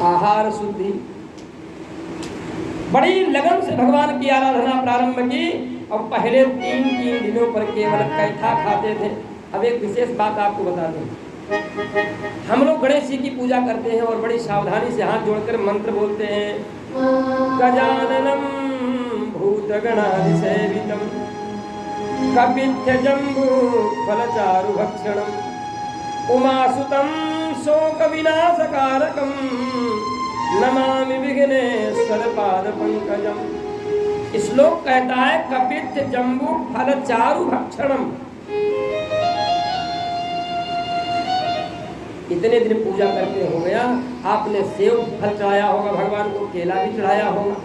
आहार शुद्धि, बड़ी लगन से भगवान की आराधना प्रारंभ की और पहले 3 दिनों पर केवल कैथा खाते थे। अब एक विशेष बात आपको बता दें, हम लोग गणेश जी की पूजा करते हैं और बड़ी सावधानी से हाथ जोड़कर मंत्र बोलते हैं, गजाननम भूतगणाधिसेवितम कपित्थजम्बू फलचारु भक्षणम उमासुतम शोक विनाशकारकम नमामि विघ्नेश्वर पाद पंकजम। श्लोक कहता है कपित्थ जम्बू फलचारु भक्षणम। इतने दिन पूजा करते हो गया, आपने सेव फल चढ़ाया होगा भगवान को, केला भी चढ़ाया होगा,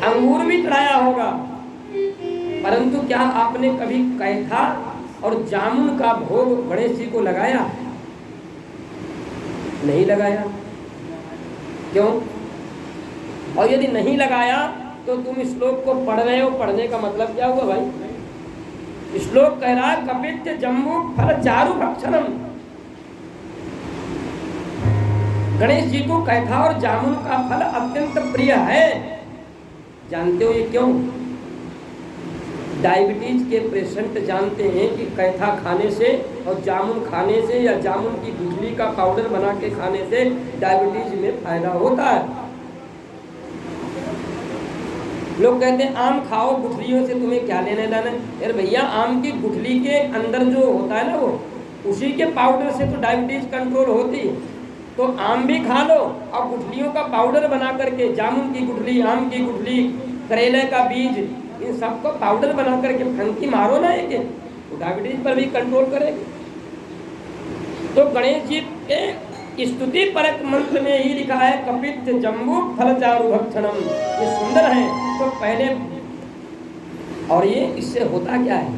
अंगूर भी चढ़ाया होगा, परंतु क्या आपने कभी कैथा और जामुन का भोग गणेश जी को लगाया? नहीं लगाया। क्यों? और यदि नहीं लगाया तो तुम श्लोक को पढ़ रहे हो, पढ़ने का मतलब क्या हुआ भाई? श्लोक कह रहा है कपित्थ जम्बू फल चारु भक्षणम। गणेश जी को कैथा और जामुन का फल अत्यंत प्रिय है। जानते हो ये क्यों? डायबिटीज के पेशेंट जानते हैं कि कैथा खाने से और जामुन खाने से या जामुन की गुठली का पाउडर बना के खाने से डायबिटीज में फायदा होता है। लोग कहते हैं आम खाओ, गुठलियों से तुम्हें क्या लेने देना है? यार भैया, आम की गुठली के अंदर जो होता है ना, वो उसी के पाउडर से तो डायबिटीज कंट्रोल होती है। तो आम भी खा लो और गुठलियों का पाउडर बना करके, जामुन की गुठली, आम की गुठली, करेले का बीज, इन सबको पाउडर बना करके फंकी मारो ना एक, तो डायबिटीज पर भी कंट्रोल करेगी। तो गणेश जी के स्तुति परक मंत्र में ही लिखा है कपित्थ जम्बू फलचारु भक्षणम। ये सुंदर है। तो पहले, और ये इससे होता क्या है?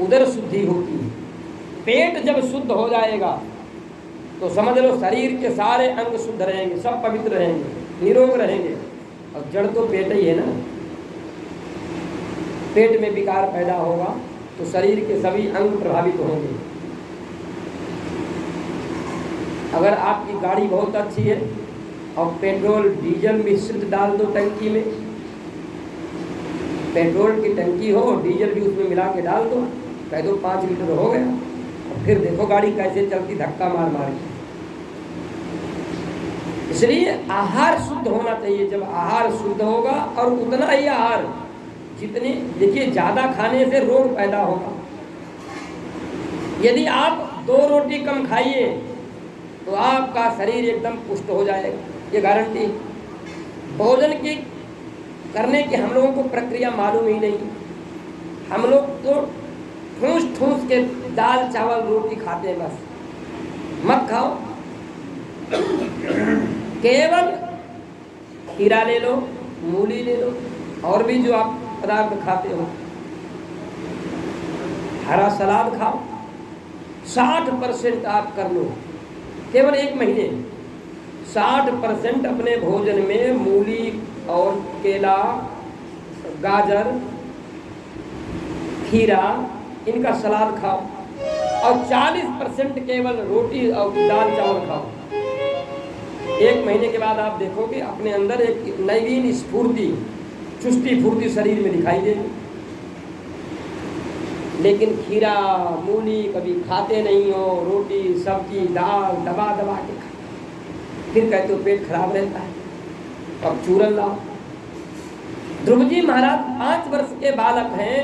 उदर शुद्धि होती है। पेट जब शुद्ध हो जाएगा तो समझ लो शरीर के सारे अंग शुद्ध रहेंगे, सब पवित्र रहेंगे, निरोग रहेंगे। और जड़ तो पेट ही है ना। पेट में विकार पैदा होगा तो शरीर के सभी अंग प्रभावित होंगे। अगर आपकी गाड़ी बहुत अच्छी है और पेट्रोल डीजल मिश्रित डाल दो टंकी में, पेट्रोल की टंकी हो डीजल भी उसमें मिला के डाल दो, कह दो 5 लीटर हो गया, और फिर देखो गाड़ी कैसे चलती, धक्का मार मार के। इसलिए आहार शुद्ध होना चाहिए। जब आहार शुद्ध होगा, और उतना ही आहार जितने, देखिए ज़्यादा खाने से रोग पैदा होगा। यदि आप 2 रोटी कम खाइए तो आपका शरीर एकदम पुष्ट हो जाएगा, ये गारंटी। भोजन की करने की हम लोगों को प्रक्रिया मालूम ही नहीं। हम लोग तो ठूस ठूस के दाल चावल रोटी खाते हैं, बस। मत खाओ, केवल खीरा ले लो, मूली ले लो, और भी जो आप पदार्थ खाते हो, हरा सलाद खाओ। 60% आप कर लो, केवल 1 महीने 60% अपने भोजन में मूली और केला, गाजर, खीरा, इनका सलाद खाओ, और 40% केवल रोटी और दाल चावल खाओ। 1 महीने के बाद आप देखोगे अपने अंदर एक नवीन स्फूर्ति, चुस्ती फुर्ती शरीर में दिखाई देगी। लेकिन खीरा मूली कभी खाते नहीं हो, रोटी सब्जी दाल दबा दबा के खाते, फिर कहते हो पेट खराब रहता है, अब चूरन लाओ। ध्रुव जी महाराज 5 वर्ष के बालक हैं,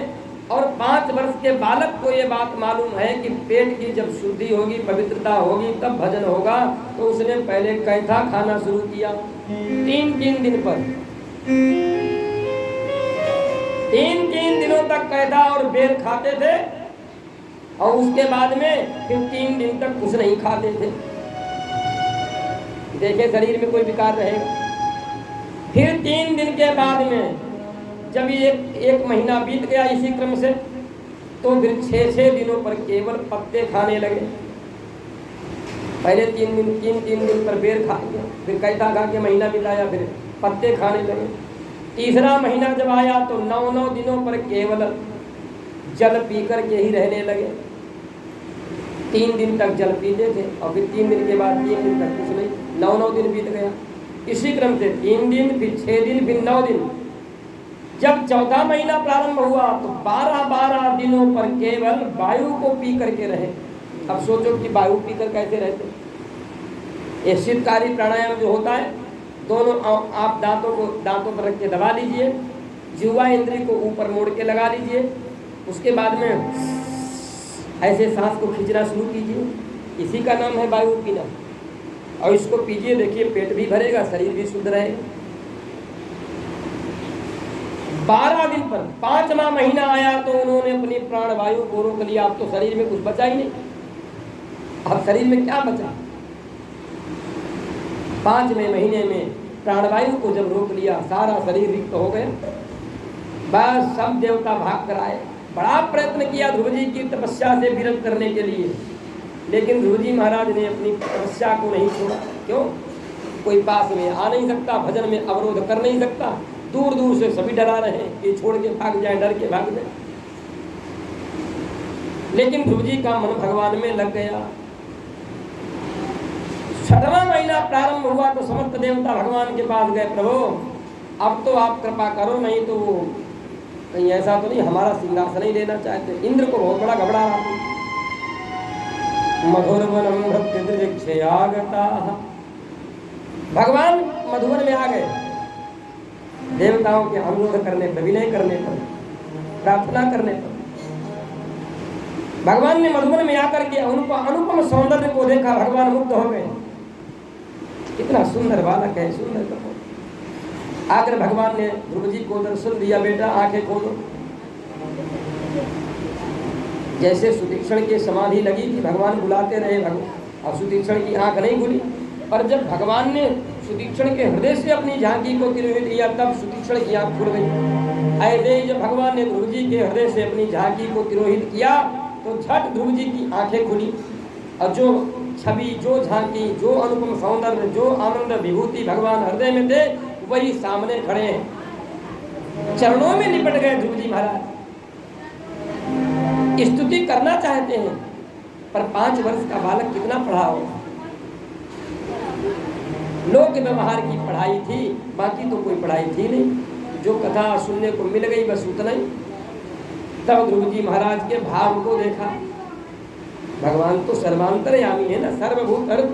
और 5 वर्ष के बालक को ये बात मालूम है कि पेट की जब शुद्धि होगी, पवित्रता होगी, तब भजन होगा। तो उसने पहले कैथा खाना शुरू किया 3 दिन पर। 3 दिनों तक कैथा और बेर खाते थे, और उसके बाद में फिर 3 दिन तक कुछ नहीं खाते थे। देखे शरीर में कोई विकार रहेगा। फिर 3 दिन के बाद में जब ये 1 महीना बीत गया इसी क्रम से, तो फिर 6 दिनों पर केवल पत्ते खाने लगे। पहले 3 दिन पर बेर खा के, फिर कैथा खा के महीना बिताया, फिर पत्ते खाने लगे। तीसरा महीना जब आया तो 9 दिनों पर केवल जल पी कर के ही रहने लगे। 3 दिन तक जल पीते थे और फिर 3 दिन के बाद 3 दिन तक कुछ नहीं, 9 दिन बीत गया। इसी क्रम से 3 दिन, फिर 6 दिन, फिर 9 दिन। जब 14 महीना प्रारंभ हुआ तो 12 दिनों पर केवल वायु को पी करके रहे। अब सोचो कि वायु पीकर कैसे रहते। ये शीतकारी प्राणायाम जो होता है, दोनों आप दांतों पर रख के दबा लीजिए, जिह्वा इंद्री को ऊपर मोड़ के लगा लीजिए, उसके बाद में ऐसे सांस को खींचना शुरू कीजिए। इसी का नाम है वायु पीना। और इसको पीजिए, देखिए पेट भी भरेगा, शरीर भी शुद्ध रहेगा। 12 दिन पर 5वां महीना आया तो उन्होंने अपनी प्राण वायु को रोक लिया। अब तो शरीर में कुछ बचा ही नहीं। अब शरीर में क्या बचा? 5वें महीने में प्राणवायु को जब रोक लिया, सारा शरीर रिक्त हो गया। बस सब देवता भाग कर आए। बड़ा प्रयत्न किया ध्रुव जी की तपस्या से विरत करने के लिए, लेकिन ध्रुव जी महाराज ने अपनी तपस्या को नहीं छोड़ा। क्यों? कोई पास में आ नहीं सकता, भजन में अवरोध कर नहीं सकता। दूर दूर से सभी डरा रहे हैं कि छोड़ के भाग जाए, डर के भाग जाए। लेकिन ध्रुव जी का मन भगवान में लग गया। 6वां महीना प्रारंभ हुआ तो समस्त देवता भगवान के पास गए, प्रभु अब तो आप कृपा करो, नहीं तो वो कहीं ऐसा तो नहीं हमारा सिंहासन ही लेना चाहते। इंद्र को बहुत बड़ा घबरा रहा था। मधुरवनम भक्तिदृक्षयागता, भगवान मधुवन में आ गए। देवताओं के अनुरोध करने पर, विनय करने पर, प्रार्थना करने पर भगवान ने मधुवन में आकर के अनुपम सौंदर्य को देखा। भगवान मुग्ध हो गए। कितना सुंदर बालक है, सुंदर कपो। आकर भगवान ने ध्रुव जी को दर्शन दिया, बेटा आंखें खोलो। जैसे सुतीक्षण की समाधि लगी थी, भगवान बुलाते रहे, और सुतीक्षण की आंख नहीं खुली। पर जब भगवान ने सुतीक्षण के हृदय से अपनी झांकी को तिरोहित किया, तब सुतीक्षण की आंख खुल गई। ऐसे ही जब भगवान ने ध्रुव जी के हृदय से अपनी झांकी को तिरोहित किया तो झट ध्रुव जी की आंखें खुली। और जो छवि, जो झांकी, जो अनुपम सौंदर्य, जो आनंद विभूति भगवान हृदय में थे, वही सामने खड़े हैं। चरणों में लिपट गए ध्रुव जी महाराज। स्तुति करना चाहते हैं, पर 5 वर्ष का बालक कितना पढ़ा हो। लोक व्यवहार की पढ़ाई थी, बाकी तो कोई पढ़ाई थी नहीं। जो कथा सुनने को मिल गई बस उतना ही। तब ध्रुव जी महाराज के भाव को देखा। भगवान तो सर्वांतरयामी है ना, सर्वभूत अर्थ।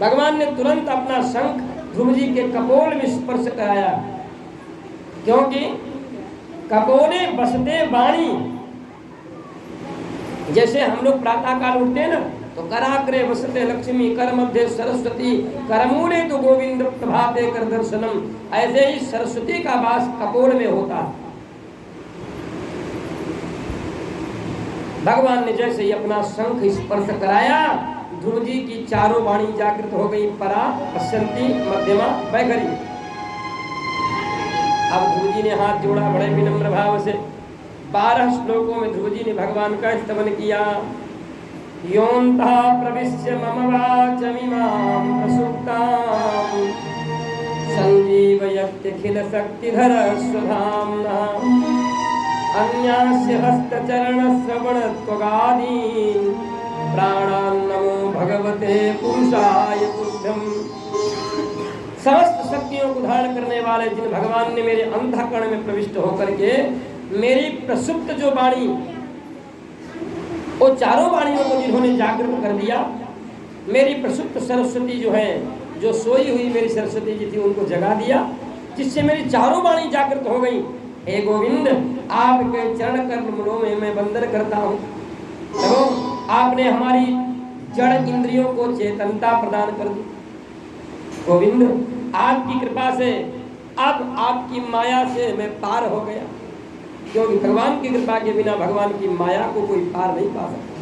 भगवान ने तुरंत अपना शंख ध्रुव जी के कपोल में स्पर्श कराया, क्योंकि कपोले बसते वाणी। जैसे हम लोग प्रातः काल उठते हैं ना, तो कराग्रे वसते लक्ष्मी, कर मध्य सरस्वती, करमूले तो गोविंद, प्रभाते कर दर्शनम। ऐसे ही सरस्वती का वास कपोल में होता है। भगवान ने जैसे ही अपना शंख स्पर्श कराया, ध्रुव जी की चारों वाणी जागृत हो गई। परा, पश्यंती, मध्यमा, वैखरी। अब ध्रुव जी ने हाथ जोड़ा बड़े विनम्र भाव से। 12 श्लोकों में ध्रुव जी ने भगवान का स्तवन किया। योऽन्तः प्रविश्य मम वाचमिमां प्रसुप्तां सञ्जीवयत्यखिल शक्तिधर स्वधाम्ना अन्यास्य हस्तचरण श्रवण त्वगादीन् प्राणान् नमो भगवते पुरुषाय तुभ्यम्। समस्त शक्तियों को धारण करने वाले जिन भगवान ने मेरे अंतःकरण में प्रविष्ट होकर के मेरी प्रसुप्त जो वाणी, वो चारों वाणियों को जिन्होंने जागृत कर दिया, मेरी प्रसुप्त सरस्वती जो है, जो सोई हुई मेरी सरस्वती जी थी, उनको जगा दिया, जिससे मेरी चारों वाणी जागृत हो गई। हे गोविंद, आपके चरण कमलों में मैं वंदन करता हूँ। तो आपने हमारी जड़ इंद्रियों को चेतनता प्रदान कर दी। गोविंद, आपकी कृपा से, अब आपकी माया से मैं पार हो गया, क्योंकि भगवान की कृपा के बिना भगवान की माया को कोई पार नहीं पा सकता।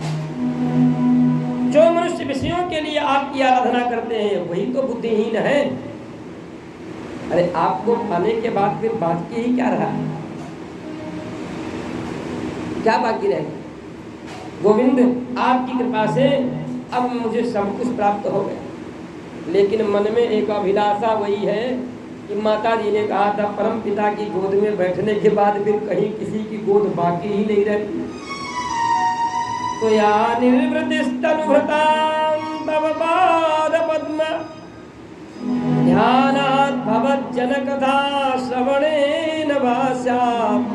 जो मनुष्य विषयों के लिए आपकी आराधना करते हैं वही तो बुद्धिहीन है। अरे आपको पाने के बाद फिर बाकी ही क्या रहा? क्या बाकी रहेगा? गोविंद, आपकी कृपा से अब मुझे सब कुछ प्राप्त हो गया, लेकिन मन में एक अभिलाषा वही है कि माता जी ने कहा था, परम पिता की गोद में बैठने के बाद फिर कहीं किसी की गोद बाकी ही नहीं रहती। त्वया निर्वृतिस्तनुभृतां तव पादपद्म ध्यानात् भवज्जनकथा श्रवणेन वा स्यात्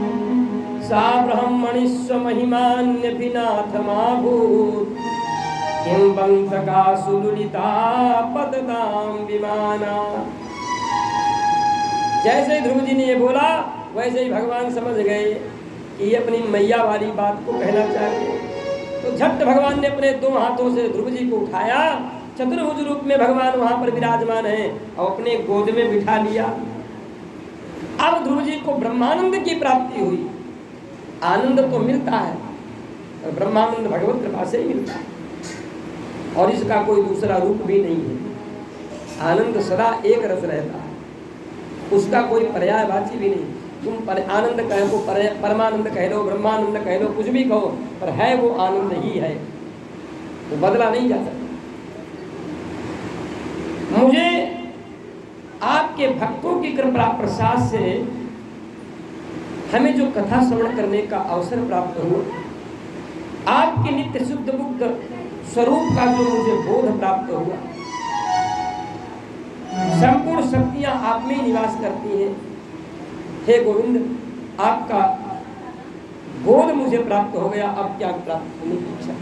सा ब्रह्मणिस्वमहिमान्यभिनाथमाभूत् किं बंसका सुलुलिता पततां विमाना। जैसे ध्रुव जी ने ये बोला वैसे ही भगवान समझ गए कि ये अपनी मैया वाली बात को कहना चाहते हैं। तो झट भगवान ने अपने 2 हाथों से ध्रुव जी को उठाया, चतुर्भुज रूप में भगवान वहां पर विराजमान है और अपने गोद में बिठा लिया। अब ध्रुव जी को ब्रह्मानंद की प्राप्ति हुई। आनंद तो मिलता है और ब्रह्मानंद भगवत कृपा से ही मिलता है और इसका कोई दूसरा रूप भी नहीं है। आनंद सदा एक रस रहता है, उसका कोई पर्यायवाची भी नहीं। तुम आनंद कहो, परमानंद कह लो, ब्रह्मानंद कह लो, कुछ भी कहो, पर है वो आनंद ही है, वो बदला नहीं जा सकता। मुझे आपके भक्तों की कृपा प्रसाद से हमें जो कथा श्रवण करने का अवसर प्राप्त हुआ, आपके नित्य शुद्ध मुक्त स्वरूप का जो मुझे बोध प्राप्त हुआ, संपूर्ण शक्तियां आप में निवास करती हैं। हे गोविंद, आपका बोध मुझे प्राप्त हो गया, अब क्या प्राप्त होने की इच्छा।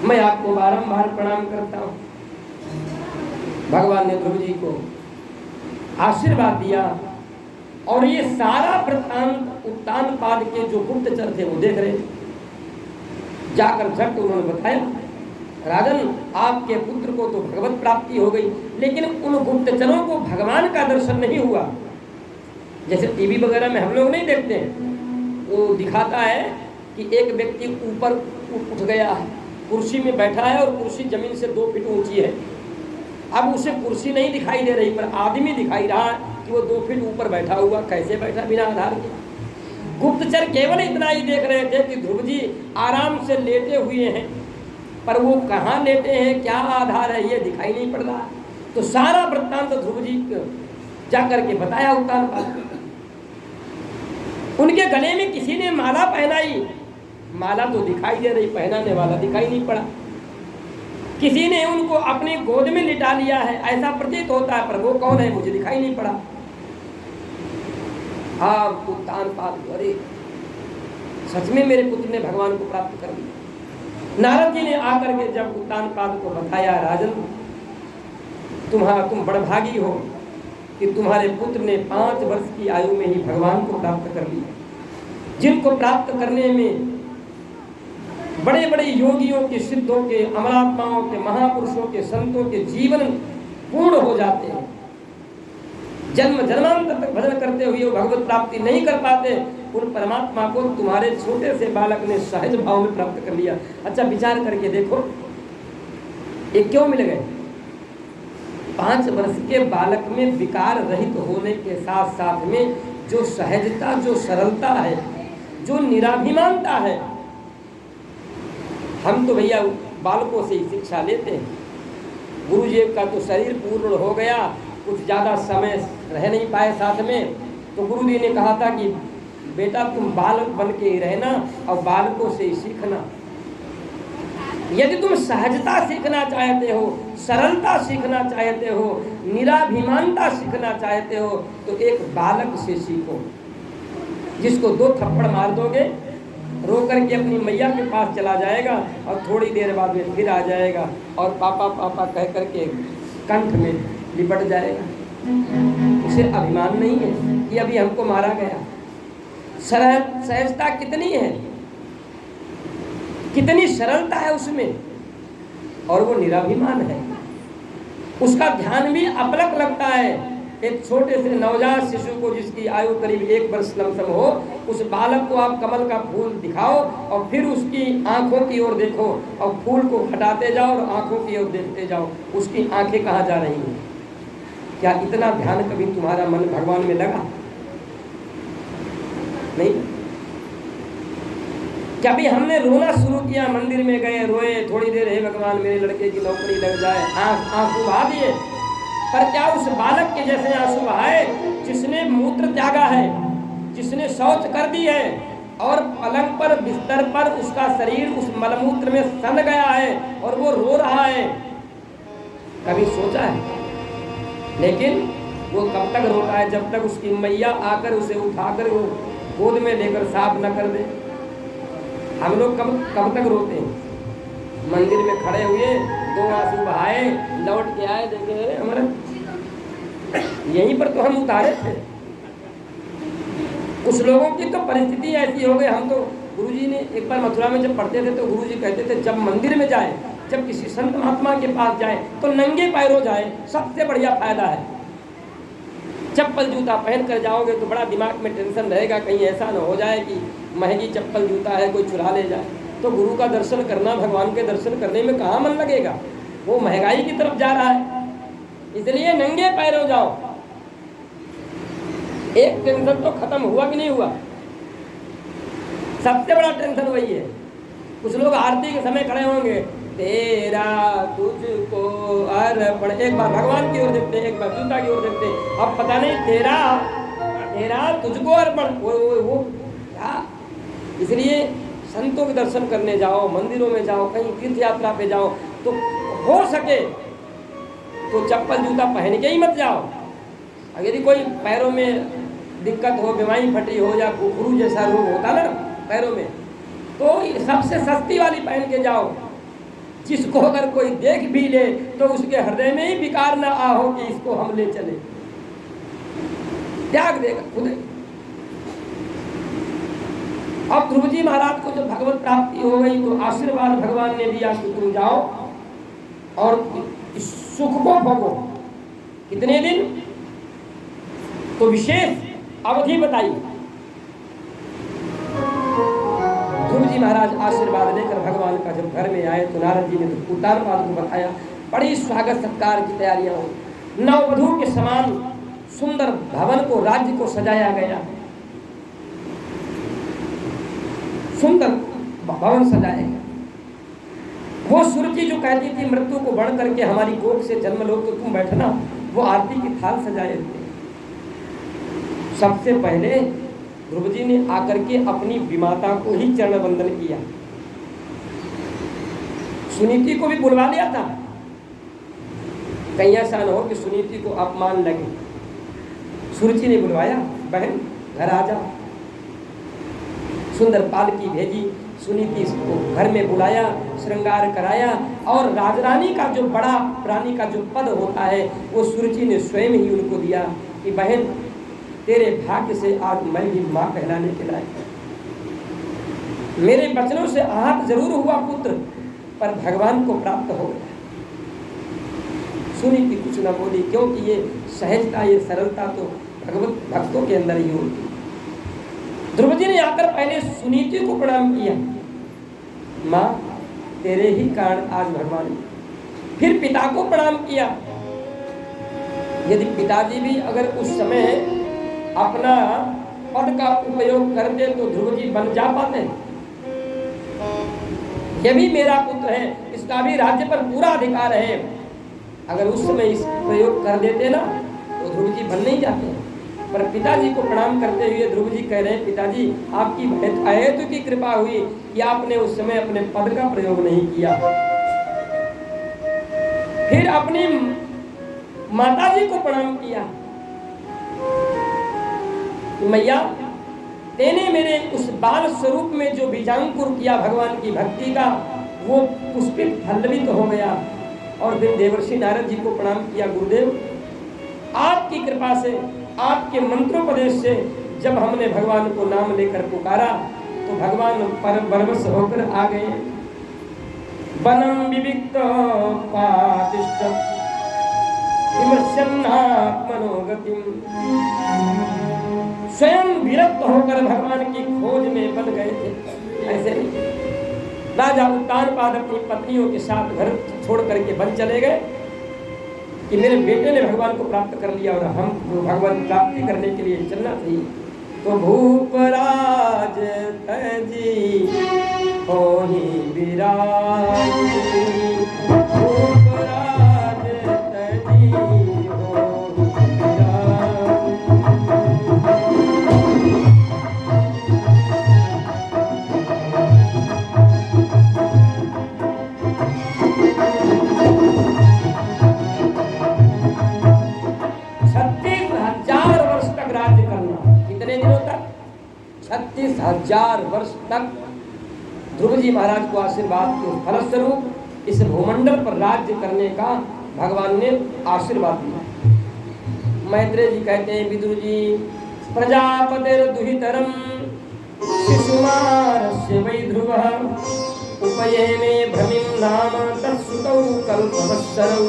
मैं आपको बारंबार प्रणाम करता हूं। भगवान ने ध्रुव जी को आशीर्वाद दिया और ये सारा वृत्तांत उत्तान पाद के जो गुप्तचर थे वो देख रहे थे। जाकर झट उन्होंने बताया, राजन, आपके पुत्र को तो भगवत प्राप्ति हो गई, लेकिन उन गुप्तचरों को भगवान का दर्शन नहीं हुआ। जैसे टीवी वगैरह में हम लोग नहीं देखते हैं, वो दिखाता है कि एक व्यक्ति ऊपर उठ गया है, कुर्सी में बैठा है और कुर्सी जमीन से 2 फीट ऊंची है। अब उसे कुर्सी नहीं दिखाई दे रही, पर आदमी दिखाई रहा है कि वो 2 फीट ऊपर बैठा हुआ। कैसे बैठा? बिना आधार के। गुप्तचर केवल इतना ही देख रहे थे कि ध्रुव जी आराम से लेटे हुए हैं, पर वो कहाँ लेटे हैं, क्या आधार है, ये दिखाई नहीं पड़ रहा। तो सारा वृत्तांत ध्रुव जी जाकर के बताया उत्तान पाद। उनके गले में किसी ने माला पहनाई, माला तो दिखाई दे रही, पहनाने वाला दिखाई नहीं पड़ा। किसी ने उनको अपनी गोद में लिटा लिया है, ऐसा प्रतीत होता है, पर वो कौन है मुझे दिखाई नहीं पड़ा। हाँ, उत्तान पाद, अरे सच में मेरे पुत्र ने भगवान को प्राप्त कर लिया। नारद जी ने आकर के जब उत्तान पाद को बताया, राजन, तुम बड़भागी हो कि तुम्हारे पुत्र ने 5 वर्ष की आयु में ही भगवान को प्राप्त कर लिया। जिनको प्राप्त करने में बड़े बड़े योगियों के, सिद्धों के, अमरात्माओं के, महापुरुषों के, संतों के जीवन पूर्ण हो जाते हैं। जन्म जन्मांतर तक भजन करते हुए वो भगवत प्राप्ति नहीं कर पाते, उन परमात्मा को तुम्हारे छोटे से बालक ने सहज भाव में प्राप्त कर लिया। अच्छा, विचार करके देखो, ये क्यों मिल गए? 5 वर्ष के बालक में विकार रहित होने के साथ साथ में जो सहजता, जो सरलता है, जो निराभिमानता है। हम तो भैया बालकों से ही शिक्षा लेते हैं। गुरुजी का तो शरीर पूर्ण हो गया, कुछ ज़्यादा समय रह नहीं पाए साथ में, तो गुरुजी ने कहा था कि बेटा तुम बालक बन के ही रहना और बालकों से ही सीखना। यदि तुम सहजता सीखना चाहते हो, सरलता सीखना चाहते हो, निराभिमानता सीखना चाहते हो, तो एक बालक से सीखो, जिसको 2 थप्पड़ मार दोगे, रो करके अपनी मैया के पास चला जाएगा और थोड़ी देर बाद में फिर आ जाएगा और पापा पापा कह करके कंठ में लिपट जाएगा। उसे अभिमान नहीं है कि अभी हमको मारा गया। सहजता कितनी है, कितनी सरलता है उसमें, और वो निराभिमान है। उसका ध्यान भी अपलक लगता है। एक छोटे से नवजात शिशु को, जिसकी आयु करीब 1 वर्ष लमसम हो, उस बालक को आप कमल का फूल दिखाओ और फिर उसकी आंखों की ओर देखो और फूल को हटाते जाओ और आंखों की ओर देखते जाओ, उसकी आंखें कहाँ जा रही हैं? क्या इतना ध्यान कभी तुम्हारा मन भगवान में लगा? नहीं। कभी हमने रोना शुरू किया, मंदिर में गए, रोए, थोड़ी देर, हे भगवान मेरे लड़के की नौकरी लग जाए, आंसू बहा दिए, पर क्या उस बालक के जैसे आंसू बहाए जिसने मूत्र त्यागा है, जिसने शौच कर दी है, और पलंग पर बिस्तर पर उसका शरीर उस मलमूत्र में सन गया है और वो रो रहा है, कभी सोचा है? लेकिन वो कब तक रोता है? जब तक उसकी मैया आकर उसे उठाकर वो गोद में लेकर साफ न कर दे। हम लोग कब तक रोते हैं? मंदिर में खड़े हुए, 2 आंसू बहाए, लौट के आए, देखे हमारे यहीं पर तो हम उतारे थे। कुछ लोगों की तो परिस्थिति ऐसी हो गई। हम तो गुरुजी ने एक बार मथुरा में जब पढ़ते थे तो गुरुजी कहते थे जब मंदिर में जाए, जब किसी संत महात्मा के पास जाए तो नंगे पैरों जाए, सबसे बढ़िया फायदा है। चप्पल जूता पहन कर जाओगे तो बड़ा दिमाग में टेंशन रहेगा, कहीं ऐसा न हो जाए कि महंगी चप्पल जूता है कोई चुरा ले जाए। तो गुरु का दर्शन करना, भगवान के दर्शन करने में कहाँ मन लगेगा? वो महंगाई की तरफ जा रहा है, इसलिए नंगे पैरों जाओ। एक टेंशन तो खत्म हुआ कि नहीं हुआ? सबसे बड़ा टेंशन वही है। कुछ लोग आरती के समय खड़े होंगे, तेरा तुझको अर्पण, एक बार भगवान की ओर देखते, एक बार जूता की ओर देखते, अब पता नहीं तेरा तुझको अर्पण वो क्या। इसलिए संतों के दर्शन करने जाओ, मंदिरों में जाओ, कहीं तीर्थ यात्रा पे जाओ तो हो सके तो चप्पल जूता पहन के ही मत जाओ। अगर यदि कोई पैरों में दिक्कत हो, बीमारी फटी हो या घुघरू जैसा रोग होता ना पैरों में, तो सबसे सस्ती वाली पहन के जाओ, जिसको अगर कोई देख भी ले तो उसके हृदय में ही विकार ना आ हो कि इसको हम ले चले, त्याग देगा खुद। अब ध्रुव जी महाराज को जब भगवत प्राप्ति हो गई तो आशीर्वाद भगवान ने दिया कि तुम जाओ और इस सुख को भोगो। कितने दिन? तो विशेष अवधि बताई। ध्रुव जी महाराज आशीर्वाद लेकर भगवान का जब घर में आए तो नारद जी ने तो उत्तानपाद को बताया। बड़ी स्वागत सत्कार की तैयारियां हुई। नववधू के समान सुंदर भवन को, राज्य को सजाया गया, सुंदर भवन सजाया गया। वो सुरती जो कहती थी मृत्यु को बढ़ करके हमारी कोख से जन्म लो तो तुम बैठना, वो आरती की थाल सजाए थे। सबसे पहले ध्रुव जी ने आकर के अपनी विमाता को ही चरण वंदन किया। सुनीति को भी बुलवा लिया था, कहीं ऐसा न हो कि सुनीति को अपमान लगे। सुरुचि ने बुलवाया, बहन घर आ जा। सुंदर पालकी भेजी, सुनीति को घर में बुलाया, श्रृंगार कराया और राजरानी का जो बड़ा रानी का जो पद होता है वो सुरुचि ने स्वयं ही उनको दिया कि बहन तेरे भाग्य से आज मैं भी माँ कहलाने के लायक। मेरे बचनों से आहत जरूर हुआ पुत्र, पर भगवान को प्राप्त हो गया। सुनीति कुछ न बोली, क्योंकि ये सहजता, ये सरलता तो भगवत भक्तों के अंदर ही होती। ध्रुव जी ने आकर पहले सुनीति को प्रणाम किया, माँ तेरे ही कारण आज भगवान। फिर पिता को प्रणाम किया। यदि पिताजी भी अगर उस समय अपना पद का उपयोग करते तो ध्रुव जी बन जा पाते। यह भी मेरा पुत्र है, इसका भी राज्य पर पूरा अधिकार है। अगर उस समय इस प्रयोग कर देते ना तो ध्रुव जी बन नहीं जाते। पर पिताजी को प्रणाम करते हुए ध्रुव जी कह रहे हैं, पिताजी आपकी अहेतु की कृपा हुई कि आपने उस समय अपने पद का प्रयोग नहीं किया। फिर अपनी माताजी को प्रणाम किया, मैया तेने मेरे उस बाल स्वरूप में जो बीजांकुर किया भगवान की भक्ति का, वो पुष्पित फल्लवित हो गया। और फिर देवर्षि नारद जी को प्रणाम किया, गुरुदेव आपकी कृपा से, आपके मंत्रोपदेश से जब हमने भगवान को नाम लेकर पुकारा तो भगवान पर बरबस होकर आ गए। वनम विविक्त पातिष्ठ विमर्शन्नात्मनोगतिम, स्वयं विरक्त होकर भगवान की खोज में बन गए थे। ऐसे नहीं, राजा उत्तानपाद अपनी पत्नियों के साथ घर छोड़ करके बन चले गए कि मेरे बेटे ने भगवान को प्राप्त कर लिया और हम भगवान प्राप्ति करने के लिए चलना चाहिए। तो भूपराज तजी होहि विराज, भूपराज तजी होहि विराज। 1000 वर्ष तक ध्रुव जी महाराज को आशीर्वाद के फलस्वरूप इस भूमंडल पर राज्य करने का भगवान ने आशीर्वाद दिया। मैत्रेय जी कहते हैं, विदुर जी, प्रजापतिर्दुहितरम शिशुमारस्य वै ध्रुवः उपयेमे भ्रमिं नाम तत्सुतौ कल्पवत्सरौ।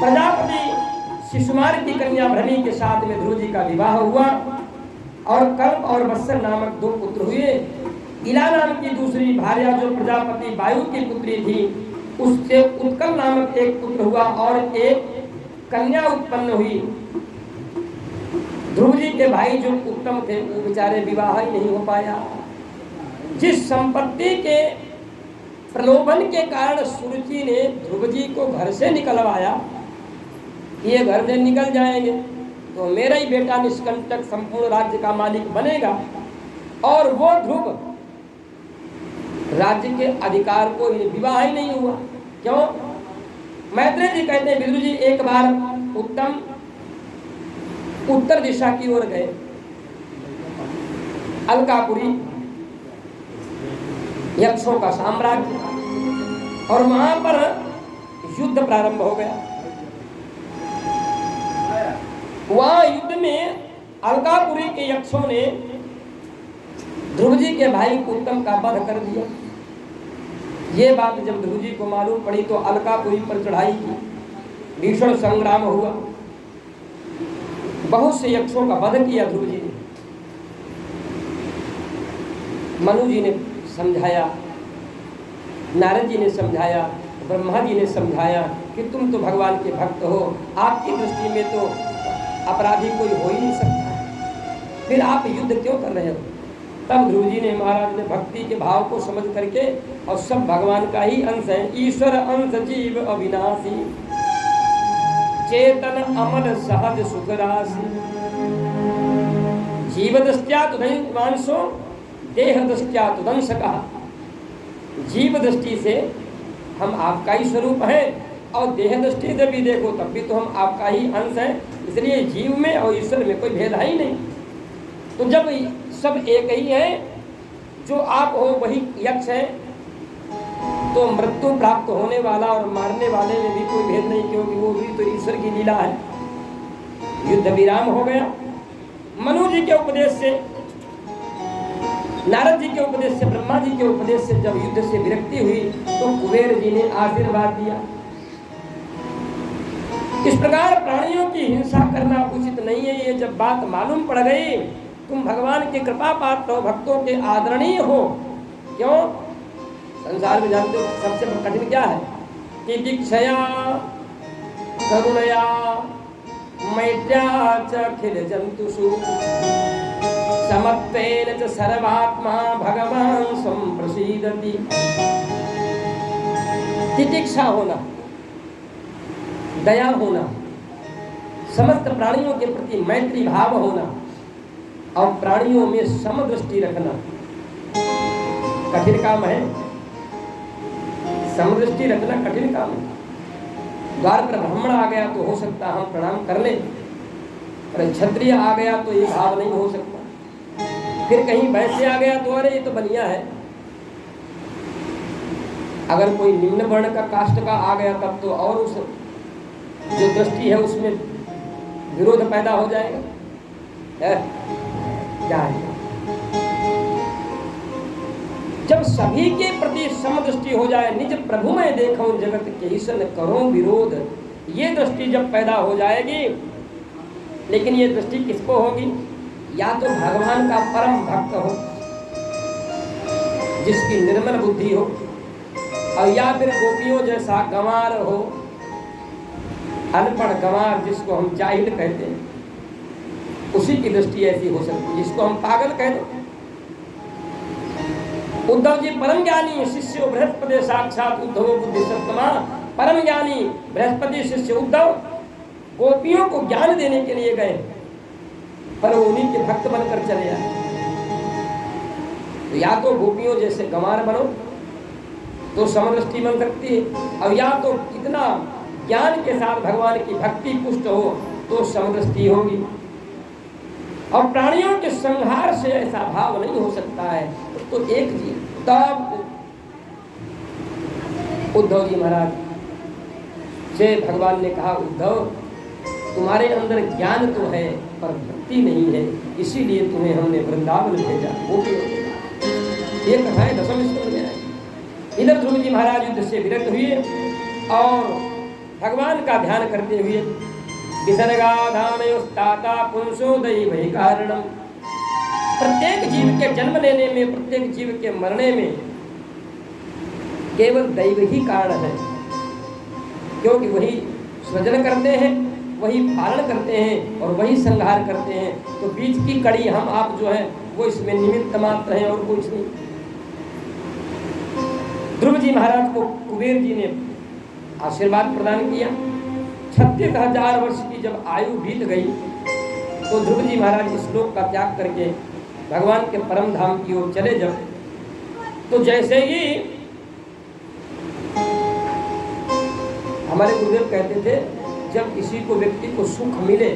प्रजापति शिशुमार की कन्या भ्रमी के साथ में ध्रुव जी का विवाह हुआ और कल्प और वत्सर नामक 2 पुत्र हुए। इला नाम की दूसरी भार्या जो प्रजापति वायु की पुत्री थी, उससे उत्कल नामक एक पुत्र हुआ और एक कन्या उत्पन्न हुई। ध्रुव जी के भाई जो उत्तम थे वो बेचारे विवाह ही नहीं हो पाया। जिस संपत्ति के प्रलोभन के कारण सुरुचि ने ध्रुव जी को घर से निकलवाया, ये घर से निकल जाएंगे तो मेरा ही बेटा निष्कंटक संपूर्ण राज्य का मालिक बनेगा, और वो ध्रुव राज्य के अधिकार को विवाह ही नहीं हुआ। क्यों? मैत्रेय जी कहते हैं, विदुर जी, एक बार उत्तम उत्तर दिशा की ओर गए, अलकापुरी यक्षों का साम्राज्य, और वहां पर युद्ध प्रारंभ हो गया। वहां युद्ध में अलकापुरी के यक्षों ने ध्रुव जी के भाई उत्तम का वध कर दिया। ये बात जब ध्रुव जी को मालूम पड़ी तो अलकापुरी पर चढ़ाई की, भीषण संग्राम हुआ, बहुत से यक्षों का वध किया ध्रुव जी ने। मनु जी ने समझाया, नारद जी ने समझाया, ब्रह्मा जी ने समझाया कि तुम तो भगवान के भक्त हो, आपकी दृष्टि में तो अपराधी कोई हो ही नहीं सकता, फिर आप युद्ध क्यों कर रहे हो? तब ध्रुव जी ने, महाराज ने भक्ति के भाव को समझ करके, और सब भगवान का ही अंश है, ईश्वर अंश जीव अविनाशी, चेतन अमल सहज सुख राशि, जीव दृष्टिया तुदंसो देह दृष्टिया तुदंश कहा। जीव दृष्टि से हम आपका ही स्वरूप है, और देह दृष्टि से भी देखो तब भी तो हम आपका ही अंश है, इसलिए जीव में और ईश्वर में कोई भेद है ही नहीं। तो जब सब एक ही है, जो आप हो वही यक्ष है, तो मृत्यु प्राप्त होने वाला और मारने वाले में भी कोई भेद नहीं, क्योंकि वो भी तो ईश्वर की लीला है। युद्ध विराम हो गया। मनु जी के उपदेश से, नारद जी के उपदेश से, ब्रह्मा जी के उपदेश से जब युद्ध से विरक्ति हुई तो कुबेर जी ने आशीर्वाद दिया। इस प्रकार प्राणियों की हिंसा करना उचित नहीं है। ये जब बात मालूम पड़ गई, तुम भगवान के कृपा पात्र हो, भक्तों के आदरणीय हो। क्यों? संसार में जानते हो सबसे कठिन क्या है? तितिक्षया करुणया मैत्र्या च अखिल जंतुषु समत्वेन च सर्वात्मा भगवान संप्रसीदति। तितिक्षा होना, दया होना, समस्त प्राणियों के प्रति मैत्री भाव होना, और प्राणियों में समदृष्टि रखना कठिन काम है। समदृष्टि रखना कठिन काम है। द्वार पर ब्राह्मण आ गया तो हो सकता हम प्रणाम कर लें, पर क्षत्रिय आ गया तो ये भाव नहीं हो सकता। फिर कहीं वैसे आ गया तो अरे ये तो बनिया है। अगर कोई निम्न वर्ण का कास्ट का आ गया तब तो और उस जो दृष्टि है उसमें विरोध पैदा हो जाएगा। क्या है? जब सभी के प्रति समदृष्टि हो जाए, निज प्रभु में देखूं जगत के ईसन करो विरोध, ये दृष्टि जब पैदा हो जाएगी, लेकिन ये दृष्टि किसको होगी? या तो भगवान का परम भक्त हो जिसकी निर्मल बुद्धि हो, और या फिर गोपियों जैसा गंवार हो, अनपढ़ गंवार जिसको हम जाहिल कहते हैं, उसी की दृष्टि ऐसी हो सकती है, जिसको हम पागल कहते हैं। उद्धव जी परम ज्ञानी शिष्य बृहस्पति साक्षात उद्धव बुद्धि सत्तमा, परम ज्ञानी बृहस्पति शिष्य उद्धव गोपियों को ज्ञान देने के लिए गए, पर वो उन्हीं के भक्त बनकर चले आए। तो या तो गोपियों जैसे गंवार बनो तो समदृष्टि बन सकती है, और या तो इतना ज्ञान के साथ भगवान की भक्ति पुष्ट हो तो समदृष्टि होगी। और प्राणियों के संहार से ऐसा भाव नहीं हो सकता है। तो एक जीव, तब उद्धव जी महाराज से भगवान ने कहा, उद्धव तुम्हारे अंदर ज्ञान तो है पर भक्ति नहीं है, इसीलिए तुम्हें हमने वृंदावन भेजा। वो भी ये कथाएं दसम स्कंद में आई। इधर ध्रुव जी महाराज युद्ध से विरक्त हुए और भगवान का ध्यान करते हुए विसर्गाधामयोस्ताता पुंसोदयी वही कारणम, प्रत्येक जीव के जन्म लेने में, प्रत्येक जीव के मरने में केवल दैव ही कारण है, क्योंकि वही सृजन करते हैं, वही पालन करते हैं और वही संहार करते हैं। तो बीच की कड़ी हम आप जो है वो इसमें निमित्त मात्र हैं और कुछ नहीं। ध्रुव जी महाराज को कुबेर जी ने आशीर्वाद प्रदान किया। 36,000 वर्ष की जब आयु बीत गई तो ध्रुव जी महाराज इस लोक का त्याग करके भगवान के परम धाम की ओर चले। जब तो जैसे ही हमारे गुरुदेव कहते थे, जब किसी को व्यक्ति को सुख मिले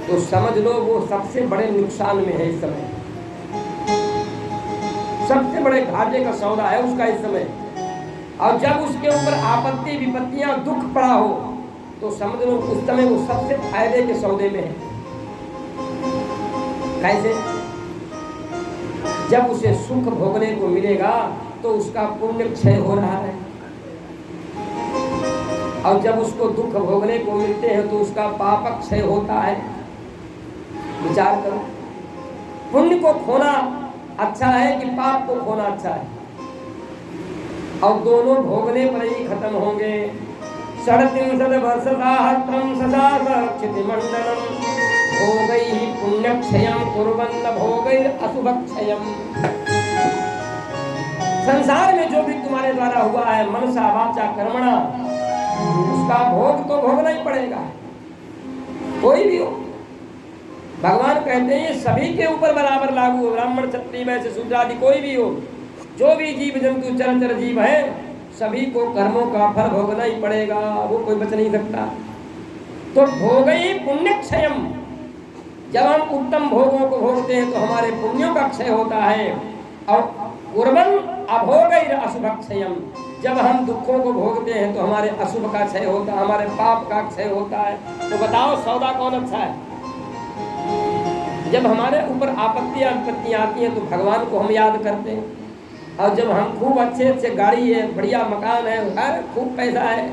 तो समझ लो वो सबसे बड़े नुकसान में है इस समय, सबसे बड़े घाटे का सौदा है उसका इस समय। और जब उसके ऊपर आपत्ति विपत्तियां दुख पड़ा हो तो समझ लो उस समय वो सबसे फायदे के सौदे में है। कैसे? जब उसे सुख भोगने को मिलेगा तो उसका पुण्य क्षय हो रहा है, और जब उसको दुख भोगने को मिलते हैं तो उसका पाप क्षय होता है। विचार करो, पुण्य को खोना अच्छा है कि पाप को खोना अच्छा है? और दोनों भोगने पर ही खत्म होंगे। 37 वर्ष सहस्त्रम ससास क्षितिमंडलम भोगैः पुण्यक्षयं कुर्वन्न भोगैः अशुभक्षयं। संसार में जो भी तुम्हारे द्वारा हुआ है मनसा वाचा कर्मणा, उसका भोग तो भोगना ही पड़ेगा, कोई भी हो। भगवान कहते हैं ये सभी के ऊपर बराबर लागू हो, ब्राह्मण क्षत्रिय वैश्य शूद्र आदि कोई भी हो, जो भी जीव जंतु चराचर जीव है सभी को कर्मों का फल भोगना ही पड़ेगा, वो कोई बच नहीं सकता। तो भोगई पुण्य क्षयम, जब हम उत्तम भोगों को भोगते हैं तो हमारे पुण्यों का क्षय होता है। और कुर्बन अभोगैर अशुभ क्षयम, जब हम दुखों को भोगते हैं तो हमारे अशुभ का क्षय होता है, हमारे पाप का क्षय होता है। तो बताओ सौदा कौन अच्छा है? जब हमारे ऊपर आपत्तियां विपत्तियां आती हैं तो भगवान को हम याद करते हैं, और जब हम खूब अच्छे अच्छे गाड़ी है, बढ़िया मकान है, खूब पैसा है,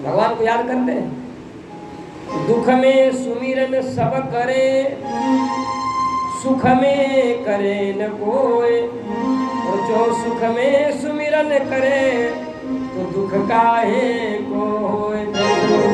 भगवान को याद करते हैं। दुख में सुमिरन सब करे, सुख में करे न कोई, और जो सुख में सुमिरन करे तो दुख काहे को होए।